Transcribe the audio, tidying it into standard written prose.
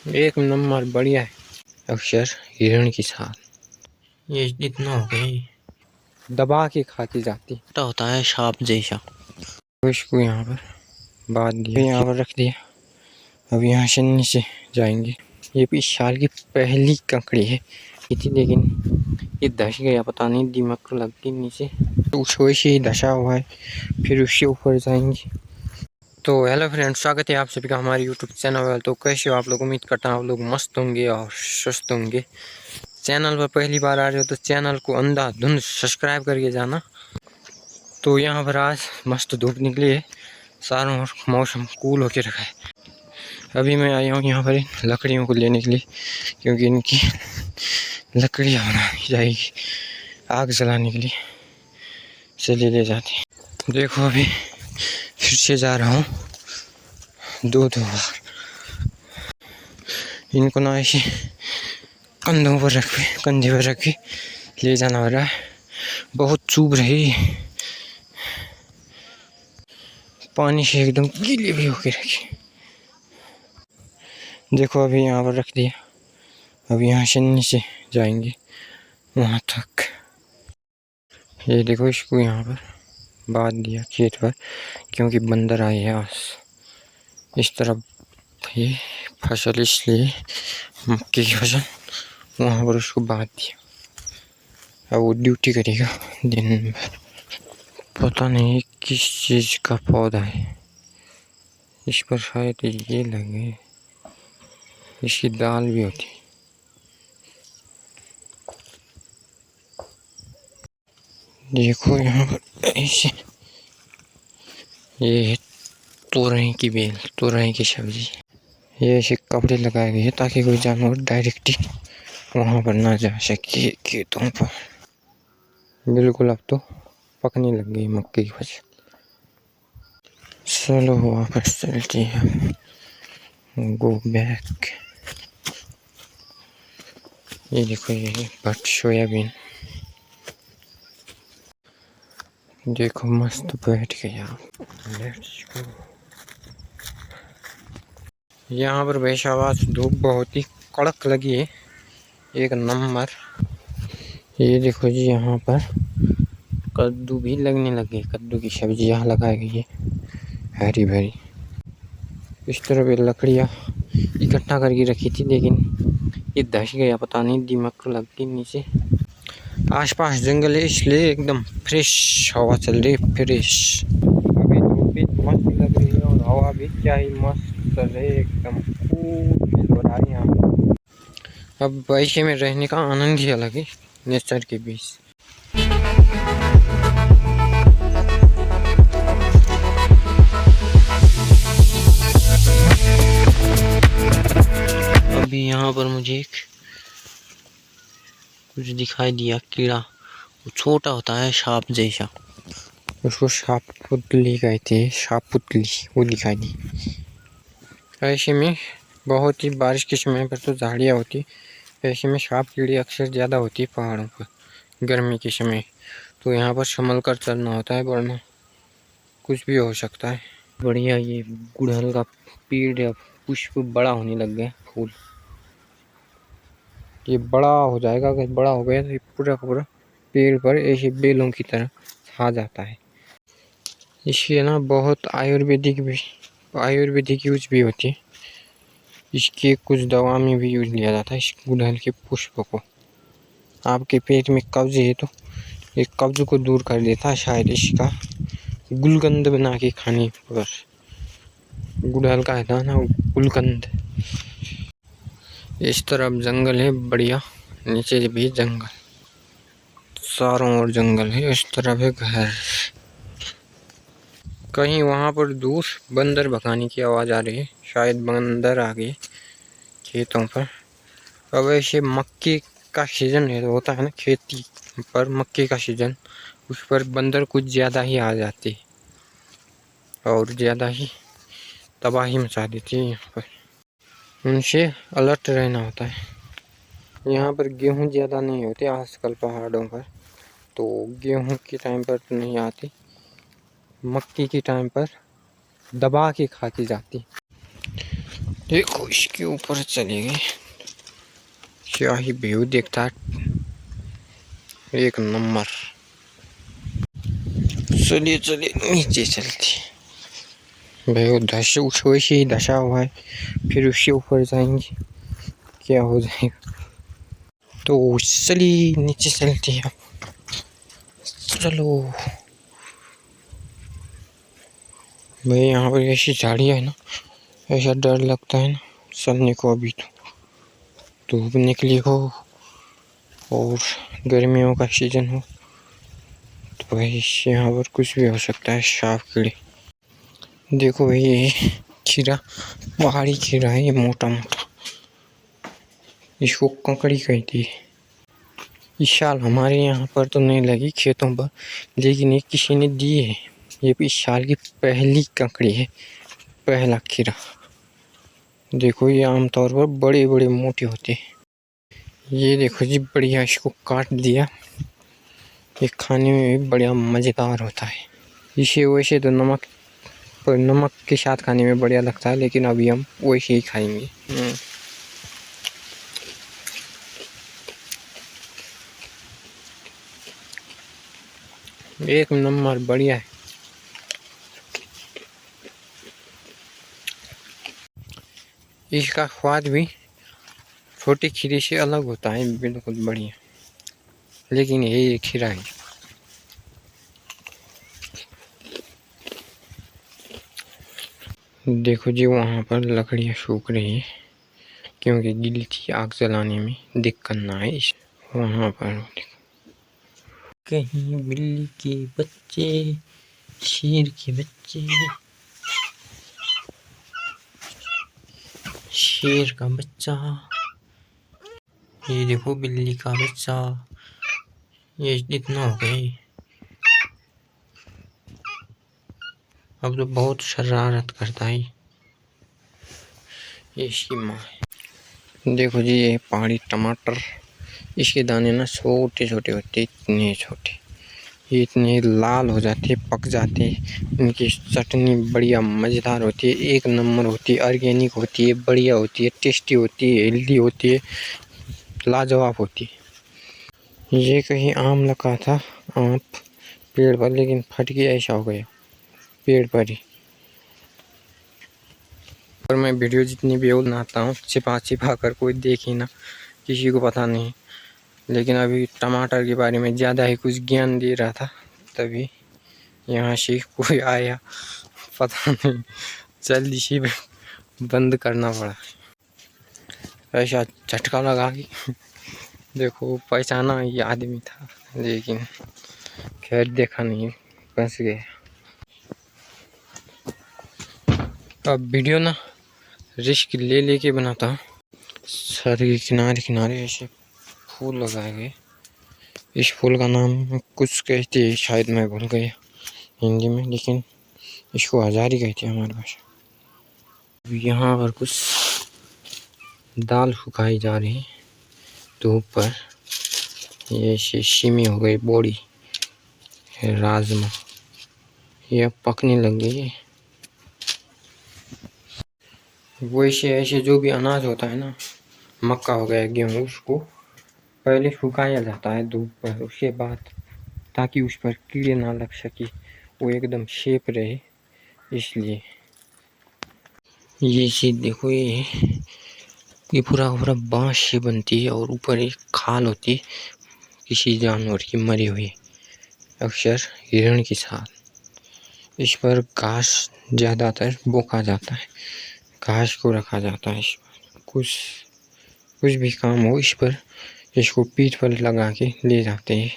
एक नंबर बढ़िया है। अक्षर हिरण की साथ ये इतना हो गई, दबा के खाती जाती तो होता है सांप जैसा। तो इसको यहाँ पर बांध दिया, यहाँ पर रख दिया। अब यहाँ से नीचे जाएंगे। ये भी इस साल की पहली ककड़ी है थी, लेकिन ये धस गया, पता नहीं दिमाग को लग गई नीचे, तो उस वजह से ही धसा हुआ है। फिर उससे ऊपर जाएंगे। तो हेलो फ्रेंड्स, स्वागत है आप सभी का हमारे यूट्यूब चैनल पर। तो कैसे हो आप लोग? उम्मीद करता हूँ आप लोग मस्त होंगे और स्वस्थ होंगे। चैनल पर पहली बार आ रहे हो तो चैनल को अंधाधुंध सब्सक्राइब करके जाना। तो यहाँ पर आज मस्त धूप निकली है, सारों ओर मौसम कूल होके रखा है। अभी मैं आया हूँ यहाँ पर लकड़ियों को लेने के लिए, क्योंकि इनकी लकड़ियाँ बनानी जाएगी आग जलाने के लिए। चलिए ले जाते हैं। देखो अभी फिर से जा रहा हूँ दो बार। इनको ना ऐसे कंधों पर रख के, कंधे पर रख के ले जाना हो रहा है। बहुत चुभ रही, पानी से एकदम गीले भी होके रखी। देखो अभी यहाँ पर रख दिया। अब यहाँ से नीचे जाएंगे वहाँ तक। ये देखो इसको यहाँ पर बांध दिया खेत पर, क्योंकि बंदर आए हैं आज इस तरफ। ये फसल इसलिए मक्के की फसल, वहाँ पर उसको बांध दिया। अब वो ड्यूटी करेगा दिन भर। पता नहीं किस चीज़ का पौधा है, इस पर शायद ये लगे, इसकी दाल भी होती। देखो यहाँ पर ऐसे, ये है तोरई की बेल, तोरई की सब्जी। ये ऐसे कपड़े लगाए गए हैं ताकि कोई जानवर डायरेक्ट ही वहाँ पर ना जा सके खेतों पर। बिल्कुल अब तो पकने लग गई मक्के की फसल। चलो वापस चलते हैं, गो बैक। ये देखो ये बट सोयाबीन, देखो मस्त बैठ गया। Let's go. यहाँ पर वैशावास धूप बहुत ही कड़क लगी है, एक नंबर। ये देखो जी यहाँ पर कद्दू भी लगने लगे, कद्दू की सब्जी यहाँ लगाई गई है हरी भरी। इस तरह भी लकड़ियाँ इकट्ठा करके रखी थी, लेकिन ये धस गया, पता नहीं दिमाग को लग गई नीचे। आसपास जंगल है इसलिए एकदम फ्रेश हवा चल रही है, फ्रेश। अभी धूप भी मस्त लग रही है और हवा भी क्या ही मस्त चल रही है, एकदम कूल फील हो रहा है यहाँ। अब ऐसे में रहने का आनंद ही अलग है नेचर के बीच। अभी यहाँ पर मुझे एक कुछ दिखाई दिया, कीड़ा। वो छोटा होता है सांप जैसा, उसको सांप पुतली कहते हैं, सांप पुतली, वो दिखाई दी। ऐसे में बहुत ही बारिश के समय पर तो झाड़ियाँ होती, ऐसे में सांप कीड़ी अक्सर ज़्यादा होती है पहाड़ों पर गर्मी के समय। तो यहाँ पर संभल कर चलना होता है, वरना कुछ भी हो सकता है। बढ़िया ये गुड़हल का पेड़ या पुष्प बड़ा होने लग गया, फूल ये बड़ा हो जाएगा। अगर बड़ा हो गया तो ये पूरा का पूरा पेड़ पर ऐसे बेलों की तरह आ जाता है। इसकी ना बहुत आयुर्वेदिक यूज भी होती है। इसके कुछ दवा में भी यूज लिया जाता है इस गुड़हल के पुष्प को। आपके पेट में कब्ज है तो ये कब्ज को दूर कर देता है शायद, इसका गुलकंद बना के खाने पर। गुड़हल का है ना गुलकंद। इस तरफ जंगल है बढ़िया, नीचे भी जंगल, चारों ओर जंगल है। इस तरफ है घर। कहीं वहाँ पर दूर बंदर भगाने की आवाज़ आ रही है, शायद बंदर आ गए खेतों पर। अब ऐसे मक्के का सीजन है, तो होता है ना खेती पर मक्के का सीजन, उस पर बंदर कुछ ज़्यादा ही आ जाते और ज़्यादा ही तबाही मचा देती है। यहाँ पर उनसे अलर्ट रहना होता है। यहाँ पर गेहूँ ज़्यादा नहीं होते आजकल पहाड़ों पर, तो गेहूँ के टाइम पर तो नहीं आती, मक्की के टाइम पर दबा के खाती जाती। देखो इसके ऊपर चले गए, क्या ही व्यू देखता है, एक नंबर। चलिए चलिए नीचे चलते, व्यू दशा वैसे ही दशा हुआ है, फिर उसके ऊपर जाएंगे क्या हो जाएगा। तो चलिए नीचे चलते हैं, चलो भाई। यहाँ पर ऐसी झाड़ियाँ है ना, ऐसा डर लगता है ना चलने को। अभी तो धूप निकली हो और गर्मियों का सीजन हो तो भाई यहाँ पर कुछ भी हो सकता है, सांप कीड़े। देखो भाई ये खीरा, पहाड़ी खीरा है, ये मोटा मोटा, इसको कंकड़ी कहती है। इस साल हमारे यहाँ पर तो नहीं लगी खेतों पर, लेकिन ये किसी ने दी है। ये इस साल की पहली कंकड़ी है, पहला खीरा। देखो ये आमतौर पर बड़े बड़े मोटे होते हैं। ये देखो जी बढ़िया, इसको काट दिया। ये खाने में भी बढ़िया मज़ेदार होता है। इसे वैसे तो नमक के साथ खाने में बढ़िया लगता है, लेकिन अभी हम वैसे ही खाएंगे। एक नंबर बढ़िया है। इसका स्वाद भी छोटी खीरे से अलग होता है, बिल्कुल बढ़िया। लेकिन यही खीरा है। देखो जी वहाँ पर लकड़ियाँ सूख रही है, क्योंकि गीली थी, आग जलाने में दिक्कत ना आए। वहाँ पर कहीं बिल्ली के बच्चे, शेर के बच्चे, शेर का बच्चा, ये देखो बिल्ली का बच्चा, ये इतना हो गए। अब तो बहुत शरारत करता है ये इसकी माँ है। देखो जी ये पहाड़ी टमाटर, इसके दाने ना छोटे छोटे होते, इतने छोटे, ये इतने लाल हो जाते, पक जाते। इनकी चटनी बढ़िया मज़ेदार होती है, एक नंबर होती है, ऑर्गेनिक होती है, बढ़िया होती है, टेस्टी होती है, हेल्दी होती है, लाजवाब होती है। ये कहीं आम लगा था, आम पेड़ पर, लेकिन फट गया, ऐसा हो गया पेड़ पर ही। और मैं वीडियो जितनी भी बनाता हूँ छिपा छिपा कर, कोई देखे ना, किसी को पता नहीं। लेकिन अभी टमाटर के बारे में ज़्यादा ही कुछ ज्ञान दे रहा था, तभी यहाँ से कोई आया, पता नहीं, जल्दी से बंद करना पड़ा। ऐसा झटका लगा कि देखो पहचाना ये आदमी था, लेकिन खैर देखा नहीं, फंस गए। अब वीडियो ना रिस्क ले लेके बनाता हूँ। सर के किनारे किनारे ऐसे फूल लगाए गए। इस फूल का नाम कुछ कहते हैं, शायद मैं भूल गया हिंदी में, लेकिन इसको हजारी कहते हैं हमारे पास। यहाँ पर कुछ दाल सुखाई जा रही है धूप पर। ये शिमी हो गई, बोड़ी, राजमा, ये पकने लग गई है। वैसे ऐसे जो भी अनाज होता है ना, मक्का हो गया, गेहूँ, उसको पहले सुखाया जाता है धूप पर, उसके बाद, ताकि उस पर कीड़े ना लग सके, वो एकदम शेप रहे, इसलिए। ये चीज़ देखो, ये पूरा पूरा बांस से बनती है, और ऊपर एक खाल होती है किसी जानवर की मरी हुई, अक्सर हिरण के साथ। इस पर घास ज़्यादातर बोका जाता है, घास को रखा जाता है। इस पर कुछ भी काम हो, इस पर इसको पीठ पर लगा के ले जाते हैं।